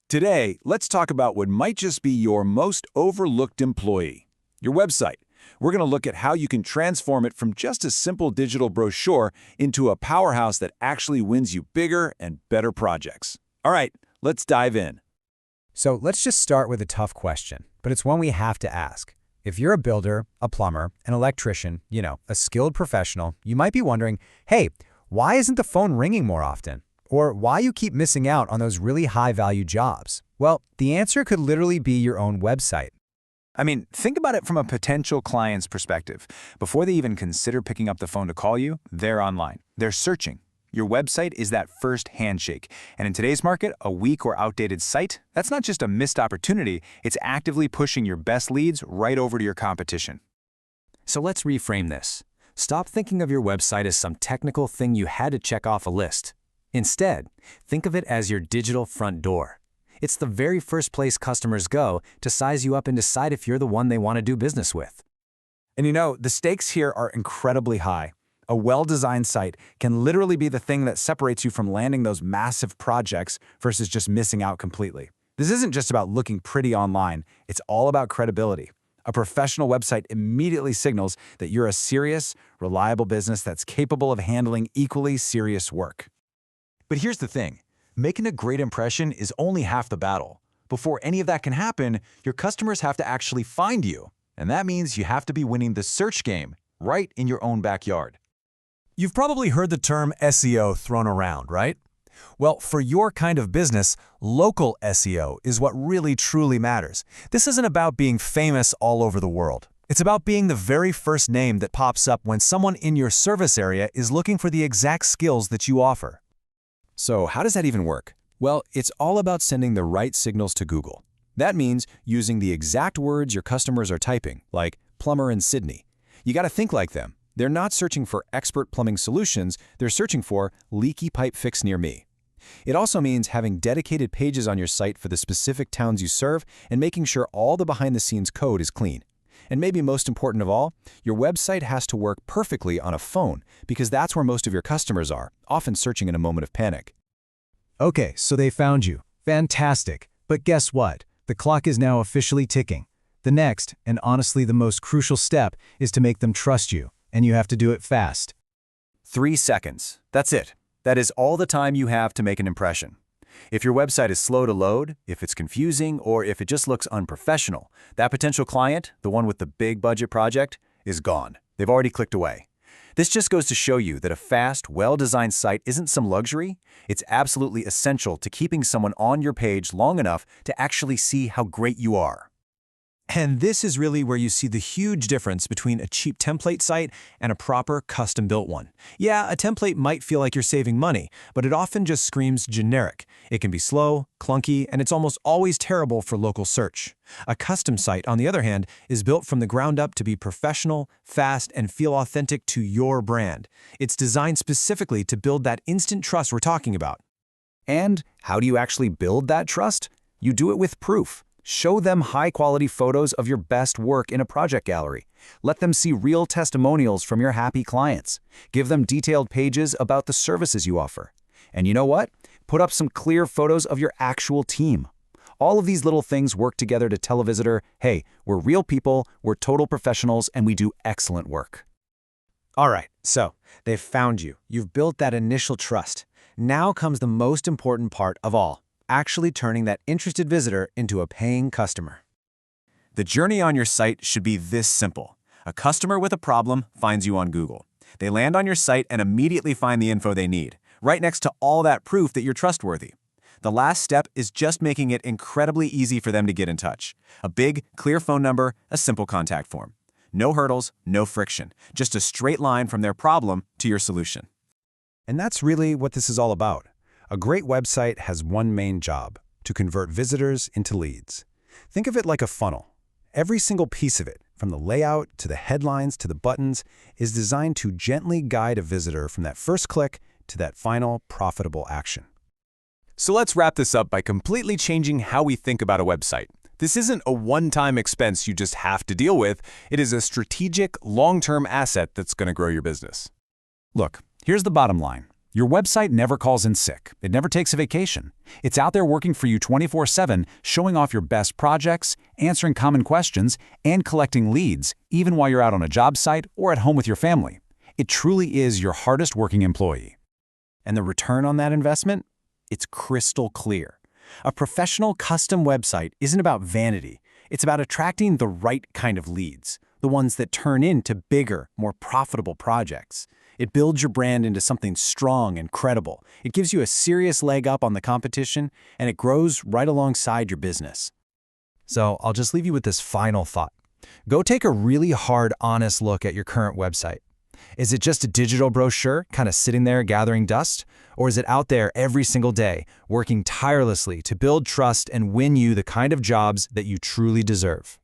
Today, let's talk about what might just be your most overlooked employee, your website. We're going to look at how you can transform it from just a simple digital brochure into a powerhouse that actually wins you bigger and better projects. All right, let's dive in. So let's just start with a tough question, but it's one we have to ask. If you're a builder, a plumber, an electrician, a skilled professional, you might be wondering, hey, why isn't the phone ringing more often? Or why you keep missing out on those really high-value jobs? Well, the answer could literally be your own website. I mean, think about it from a potential client's perspective. Before they even consider picking up the phone to call you, they're online. They're searching. Your website is that first handshake. And in today's market, a weak or outdated site, that's not just a missed opportunity, it's actively pushing your best leads right over to your competition. So let's reframe this. Stop thinking of your website as some technical thing you had to check off a list. Instead, think of it as your digital front door. It's the very first place customers go to size you up and decide if you're the one they want to do business with. And the stakes here are incredibly high. A well-designed site can literally be the thing that separates you from landing those massive projects versus just missing out completely. This isn't just about looking pretty online, it's all about credibility. A professional website immediately signals that you're a serious, reliable business that's capable of handling equally serious work. But here's the thing, making a great impression is only half the battle. Before any of that can happen, your customers have to actually find you. And that means you have to be winning the search game right in your own backyard. You've probably heard the term SEO thrown around, right? Well, for your kind of business, local SEO is what really truly matters. This isn't about being famous all over the world. It's about being the very first name that pops up when someone in your service area is looking for the exact skills that you offer. So how does that even work? Well, it's all about sending the right signals to Google. That means using the exact words your customers are typing, like plumber in Sydney. You got to think like them. They're not searching for expert plumbing solutions, they're searching for leaky pipe fix near me. It also means having dedicated pages on your site for the specific towns you serve and making sure all the behind-the-scenes code is clean. And maybe most important of all, your website has to work perfectly on a phone because that's where most of your customers are, often searching in a moment of panic. Okay, so they found you. Fantastic. But guess what? The clock is now officially ticking. The next, and honestly the most crucial step, is to make them trust you, and you have to do it fast. 3 seconds. That's it. That is all the time you have to make an impression. If your website is slow to load, if it's confusing, or if it just looks unprofessional, that potential client, the one with the big budget project, is gone. They've already clicked away. This just goes to show you that a fast, well-designed site isn't some luxury. It's absolutely essential to keeping someone on your page long enough to actually see how great you are. And this is really where you see the huge difference between a cheap template site and a proper custom-built one. Yeah, a template might feel like you're saving money, but it often just screams generic. It can be slow, clunky, and it's almost always terrible for local search. A custom site, on the other hand, is built from the ground up to be professional, fast, and feel authentic to your brand. It's designed specifically to build that instant trust we're talking about. And how do you actually build that trust? You do it with proof. Show them high-quality photos of your best work in a project gallery. Let them see real testimonials from your happy clients. Give them detailed pages about the services you offer. And you know what? Put up some clear photos of your actual team. All of these little things work together to tell a visitor, hey, we're real people, we're total professionals, and we do excellent work. All right, so they've found you. You've built that initial trust. Now comes the most important part of all. Actually turning that interested visitor into a paying customer. The journey on your site should be this simple. A customer with a problem finds you on Google. They land on your site and immediately find the info they need, right next to all that proof that you're trustworthy. The last step is just making it incredibly easy for them to get in touch. A big, clear phone number, a simple contact form. No hurdles, no friction, just a straight line from their problem to your solution. And that's really what this is all about. A great website has one main job, to convert visitors into leads. Think of it like a funnel. Every single piece of it, from the layout to the headlines to the buttons, is designed to gently guide a visitor from that first click to that final profitable action. So let's wrap this up by completely changing how we think about a website. This isn't a one-time expense you just have to deal with. It is a strategic, long-term asset that's going to grow your business. Look, here's the bottom line. Your website never calls in sick. It never takes a vacation. It's out there working for you 24/7, showing off your best projects, answering common questions, and collecting leads, even while you're out on a job site or at home with your family. It truly is your hardest working employee. And the return on that investment? It's crystal clear. A professional custom website isn't about vanity. It's about attracting the right kind of leads, the ones that turn into bigger, more profitable projects. It builds your brand into something strong and credible. It gives you a serious leg up on the competition, and it grows right alongside your business. So I'll just leave you with this final thought. Go take a really hard, honest look at your current website. Is it just a digital brochure kind of sitting there gathering dust? Or is it out there every single day, working tirelessly to build trust and win you the kind of jobs that you truly deserve?